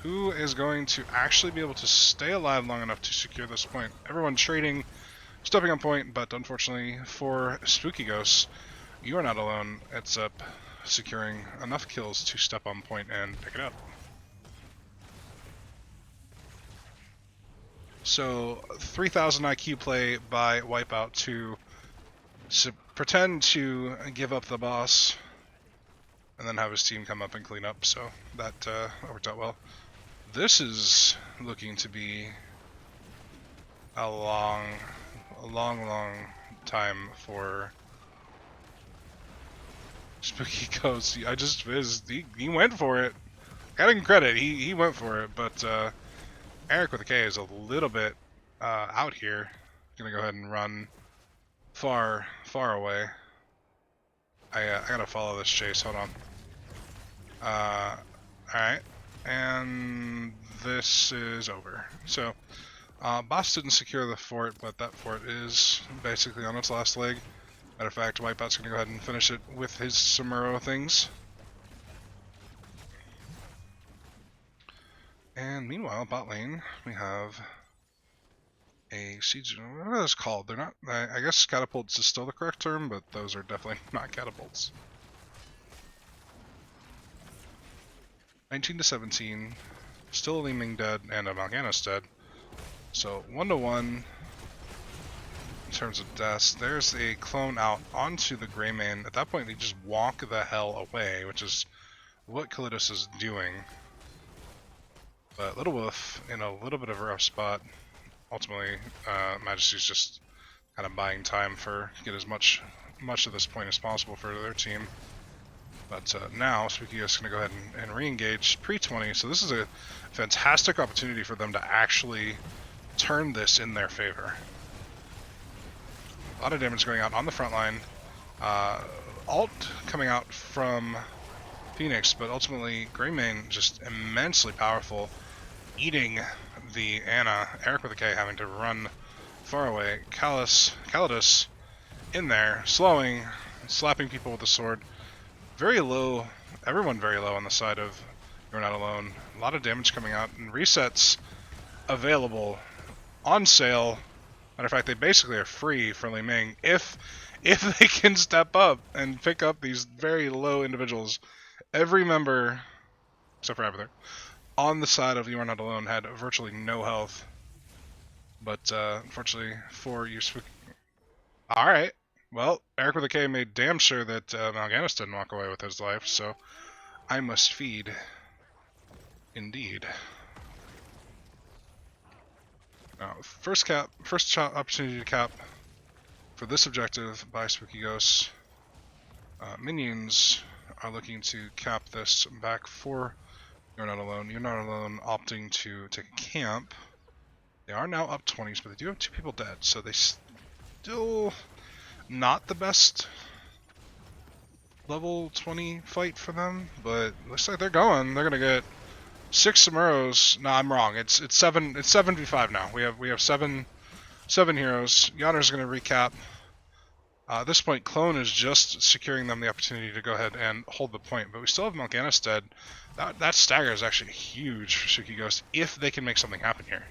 Who is going to actually be able to stay alive long enough to secure this point? Everyone trading, stepping on point, but unfortunately for Spooky Ghosts, You Are Not Alone ends up securing enough kills to step on point and pick it up. So 3000 IQ play by Wipeout to pretend to give up the boss and then have his team come up and clean up, so that worked out well. This is looking to be a long time for Spooky goes, I just fizzed. He went for it. Got him credit, he went for it, but Eric with a K is a little bit out here. Gonna go ahead and run far away. I gotta follow this chase, hold on. Alright, and this is over. So, boss didn't secure the fort, but that fort is basically on its last leg. Matter of fact, Wipeout's gonna go ahead and finish it with his Samuro things. And meanwhile, bot lane, we have a siege. What are those called? They're not. I guess catapults is still the correct term, but those are definitely not catapults. 19 to 17. Still a Li Ming dead and a Mal'Ganis dead. So 1-to-1 in terms of deaths. There's a clone out onto the Greymane. At that point, they just walk the hell away, which is what Kalidas is doing. But Little Wolf in a little bit of a rough spot. Ultimately, Majesty's just kind of buying time for get as much of this point as possible for their team. But now Spooky is going to go ahead and re-engage pre-20, so this is a fantastic opportunity for them to actually turn this in their favor. A lot of damage going out on the front line. Ult coming out from Phoenix, but ultimately Greymane just immensely powerful, eating the Ana. Eric with a K having to run far away. Kalidas in there, slowing, slapping people with the sword. Very low, everyone very low on the side of You're Not Alone. A lot of damage coming out, and resets available on sale. Matter of fact, they basically are free for Li Ming if they can step up and pick up these very low individuals. Every member, except for Avatar, on the side of You Are Not Alone had virtually no health. But unfortunately for you, alright. Well, Eric with a K made damn sure that Mal'Ganis didn't walk away with his life, so I must feed. Indeed. Now, first opportunity to cap for this objective by Spooky Ghosts. Minions are looking to cap this back for You're Not Alone. You're Not Alone opting to take a camp. They are now up 20s, but they do have 2 people dead, so they still not the best level 20 fight for them, but looks like they're going. They're gonna get 6 Samuros. No, I'm wrong. It's 7v5 now. We have seven heroes. Yonner's gonna recap. At this point, Clone is just securing them the opportunity to go ahead and hold the point, but we still have Mal'Ganis dead. That stagger is actually huge for Suki Ghost if they can make something happen here.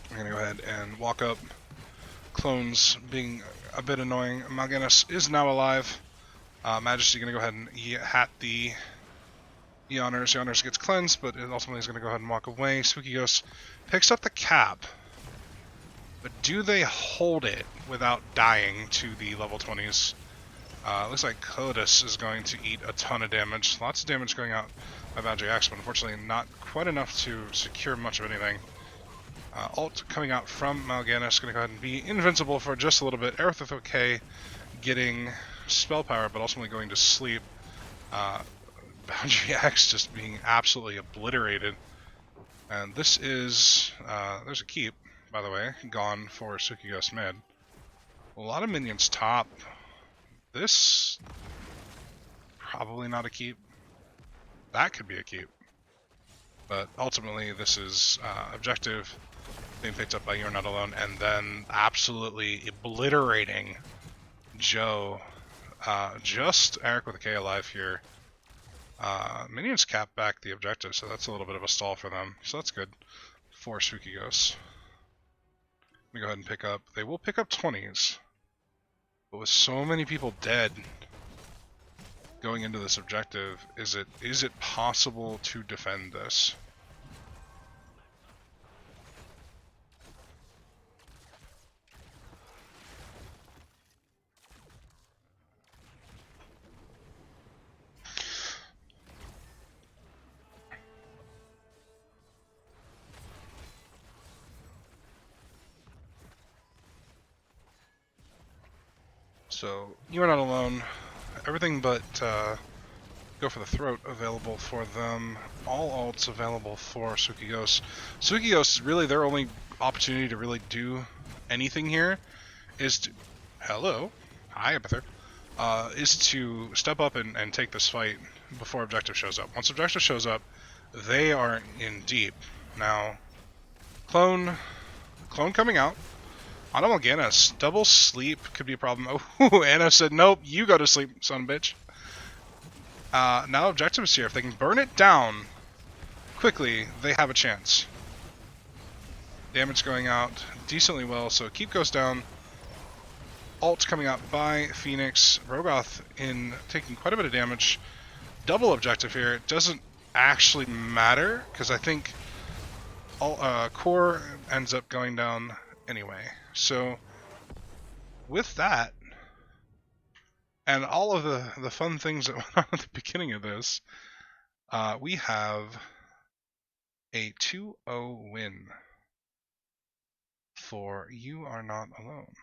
I'm gonna go ahead and walk up. Clones being a bit annoying. Mal'Ganis is now alive. Majesty gonna go ahead and hat the Honors. The Honors gets cleansed, but it ultimately is gonna go ahead and walk away. Spooky Ghost picks up the cap. But do they hold it without dying to the level 20s? Looks like Kalidas is going to eat a ton of damage. Lots of damage going out by Boundary Axe, but unfortunately not quite enough to secure much of anything. Ult coming out from Mal'Ganis, going to go ahead and be invincible for just a little bit. Aerith with OK getting spell power, but ultimately going to sleep. Boundary Axe just being absolutely obliterated. And this is, there's a keep, by the way, gone for Suki Ghost mid. A lot of minions top. This, probably not a keep. That could be a keep. But ultimately, this is objective being picked up by You're Not Alone, and then absolutely obliterating Joe. Just Eric with a K alive here. Minions cap back the objective, so that's a little bit of a stall for them. So that's good for Spooky Ghosts. Let me go ahead and pick up. They will pick up 20s. But with so many people dead going into this objective, is it possible to defend this? So you are not alone. Everything but Go for the Throat available for them. All alts available for Sukigos. Sukigos is really their only opportunity to really do anything here is to... Hello. Hi, Epither. Is to step up and take this fight before Objective shows up. Once Objective shows up, they are in deep. Now, Clone coming out. Anamorganis, double sleep could be a problem. Oh, Anna said, nope, you go to sleep, son of a bitch. Now Objective is here. If they can burn it down quickly, they have a chance. Damage going out decently well, so Keep goes down. Ult coming out by Phoenix. Rogoth in taking quite a bit of damage. Double Objective here. It doesn't actually matter, because I think Core ends up going down anyway. So, with that, and all of the fun things that went on at the beginning of this, we have a 2-0 win for You Are Not Alone.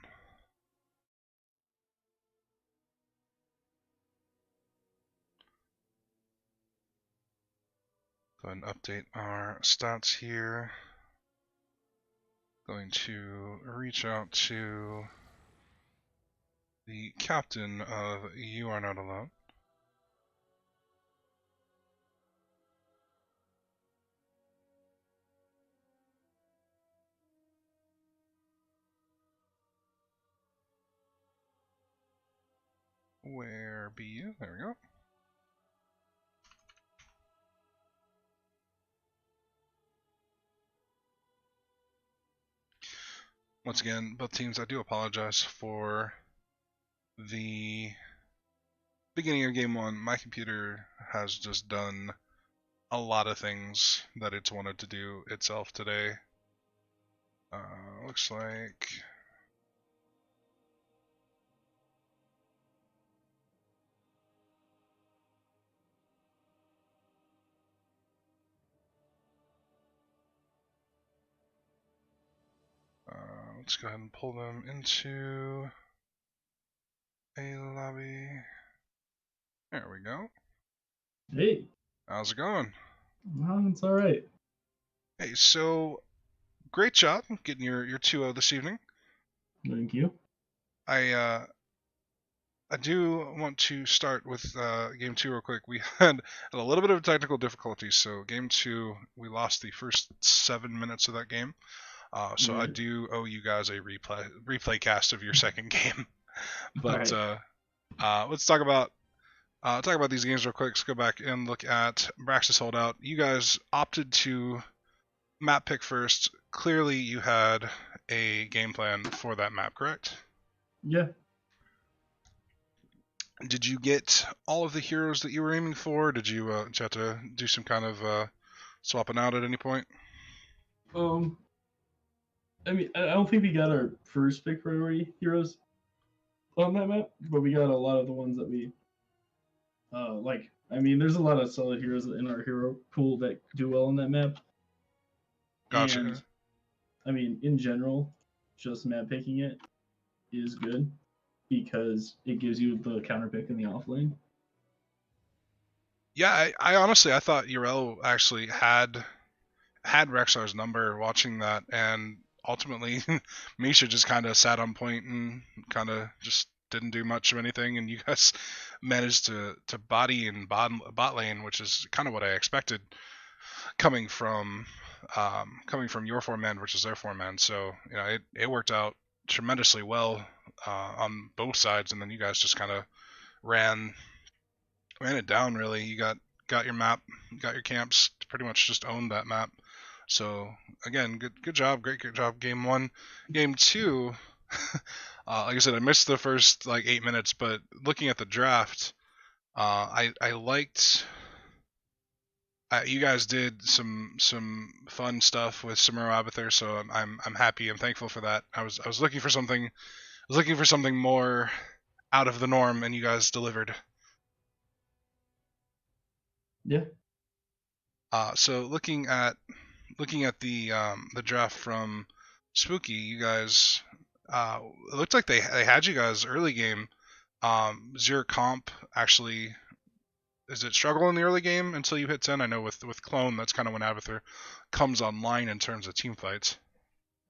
Go ahead and update our stats here. Going to reach out to the captain of You Are Not Alone. Where be you? There we go. Once again, both teams, I do apologize for the beginning of game one. My computer has just done a lot of things that it's wanted to do itself today. Looks like let's go ahead and pull them into a lobby. There we go. Hey. How's it going? It's all right. Hey, so great job getting your 2-0 this evening. Thank you. I do want to start with game 2 real quick. We had a little bit of technical difficulties, so game 2 we lost the first 7 minutes of that game. So right. I do owe you guys a replay cast of your second game. But right. Let's talk about these games real quick. Let's go back and look at Braxis Holdout. You guys opted to map pick first. Clearly, you had a game plan for that map, correct? Yeah. Did you get all of the heroes that you were aiming for? Did you have to do some kind of swapping out at any point? I mean, I don't think we got our first pick priority heroes on that map, but we got a lot of the ones that we like. I mean, there's a lot of solid heroes in our hero pool that do well on that map. Gotcha. And, I mean, in general, just map picking it is good because it gives you the counter pick in the off lane. Yeah, I honestly I thought Urel actually had Rexar's number watching that, and ultimately Misha just kind of sat on point and kind of just didn't do much of anything, and you guys managed to body in bot lane, which is kind of what I expected coming from your 4-man versus their 4-man. So you know it worked out tremendously well on both sides, and then you guys just kind of ran it down. Really, you got your map, got your camps, pretty much just owned that map. So again, good job, great job. Game 1, game 2. Like I said, I missed the first like 8 minutes, but looking at the draft, I liked. You guys did some fun stuff with Samuro Abathur, so I'm happy. I'm thankful for that. I was looking for something, more out of the norm, and you guys delivered. Yeah. So looking at the draft from Spooky, you guys it looked like they had you guys early game Is your comp actually, is it struggle in the early game until you hit 10? I know with Clone, that's kind of when Abathur comes online in terms of team fights.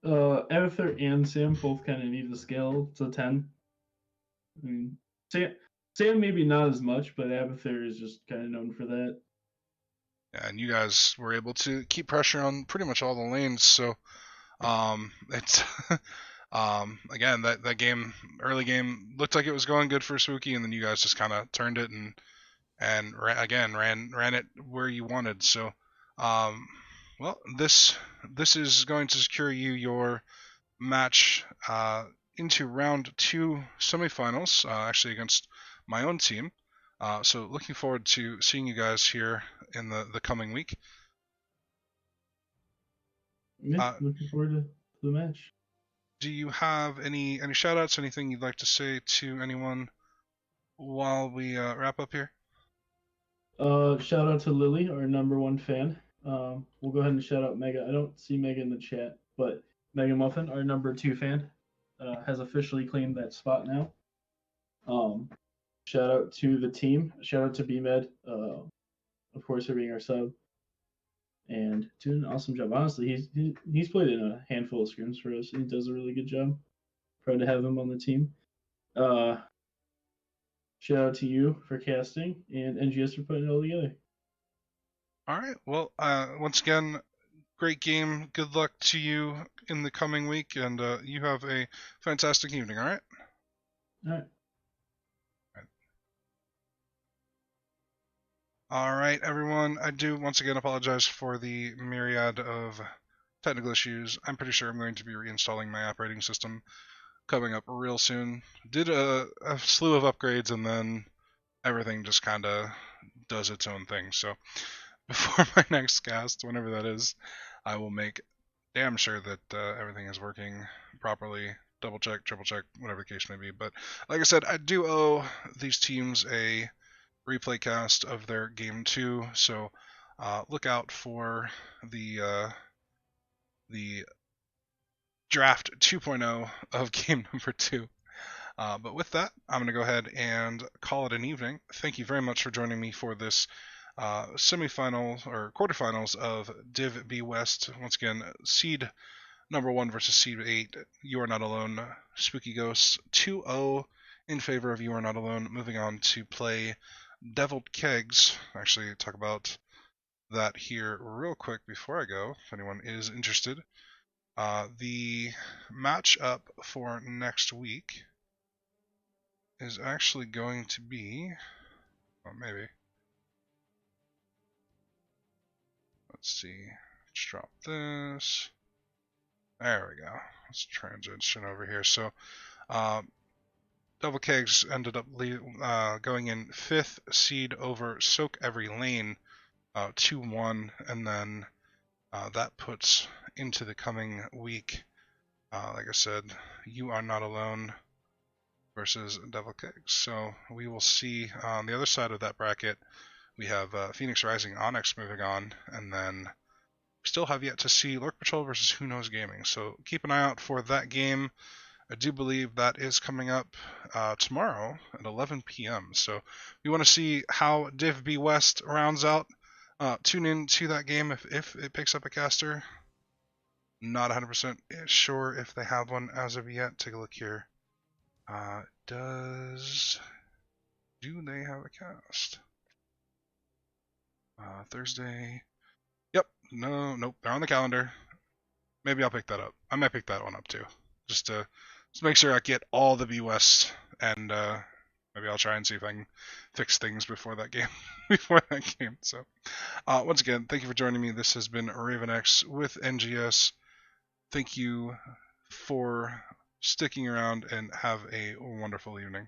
Abathur and Sam both kind of need to scale to 10. I mean, Sam maybe not as much, but Abathur is just kind of known for that. Yeah, and you guys were able to keep pressure on pretty much all the lanes, so it's again that game, early game, looked like it was going good for Spooky, and then you guys just kind of turned it and ran it where you wanted. So, um, well, this is going to secure you your match into round 2 semifinals, actually against my own team. So looking forward to seeing you guys here in the coming week. Yeah, Uh, looking forward to the match. do you have any shout outs, anything you'd like to say to anyone while we wrap up here? Shout out to Lily, our number one fan. We'll go ahead and shout out Mega. I don't see Mega in the chat, but Mega Muffin, our number 2 fan, has officially claimed that spot now. Um, Shout out to the team. Shout out to BMed, of course, for being our sub and doing an awesome job. Honestly, he's played in a handful of scrims for us. And he does a really good job. Proud to have him on the team. Uh, Shout out to you for casting and NGS for putting it all together. All right. Well, once again, great game. Good luck to you in the coming week, and you have a fantastic evening. All right. All right. All right, everyone. I do once again apologize for the myriad of technical issues. I'm pretty sure I'm going to be reinstalling my operating system coming up real soon. Did a slew of upgrades, and then everything just kind of does its own thing. So before my next cast, whenever that is, I will make damn sure that everything is working properly. Double check, triple check, whatever the case may be. But like I said, I do owe these teams a replay cast of their game 2, so look out for the draft 2.0 of game number 2. But with that, I'm going to go ahead and call it an evening. Thank you very much for joining me for this semifinal or quarterfinals of Div B West. Once again, seed number 1 versus seed 8. You are not alone. Spooky Ghosts 2-0 in favor of You Are Not Alone. Moving on to play Deviled Kegs. Actually, talk about that here real quick before I go, if anyone is interested. The matchup for next week is actually going to be, well, maybe. Let's see. Let's drop this. There we go. Let's transition over here. So, Double Kegs ended up going in 5th seed over Soak Every Lane 2-1, and then that puts into the coming week, like I said, You Are Not Alone versus Devil Kegs. So we will see on the other side of that bracket, we have Phoenix Rising Onyx moving on, and then we still have yet to see Lurk Patrol versus Who Knows Gaming. So keep an eye out for that game. I do believe that is coming up tomorrow at 11 p.m. So we want to see how Div B West rounds out. Tune in to that game if it picks up a caster. Not 100% sure if they have one as of yet. Take a look here. Do they have a cast? Thursday. Yep. Nope. They're on the calendar. Maybe I'll pick that up. I might pick that one up too, just to make sure I get all the B West, and maybe I'll try and see if I can fix things before that game. So, once again, thank you for joining me. This has been RavenX with NGS. Thank you for sticking around, and have a wonderful evening.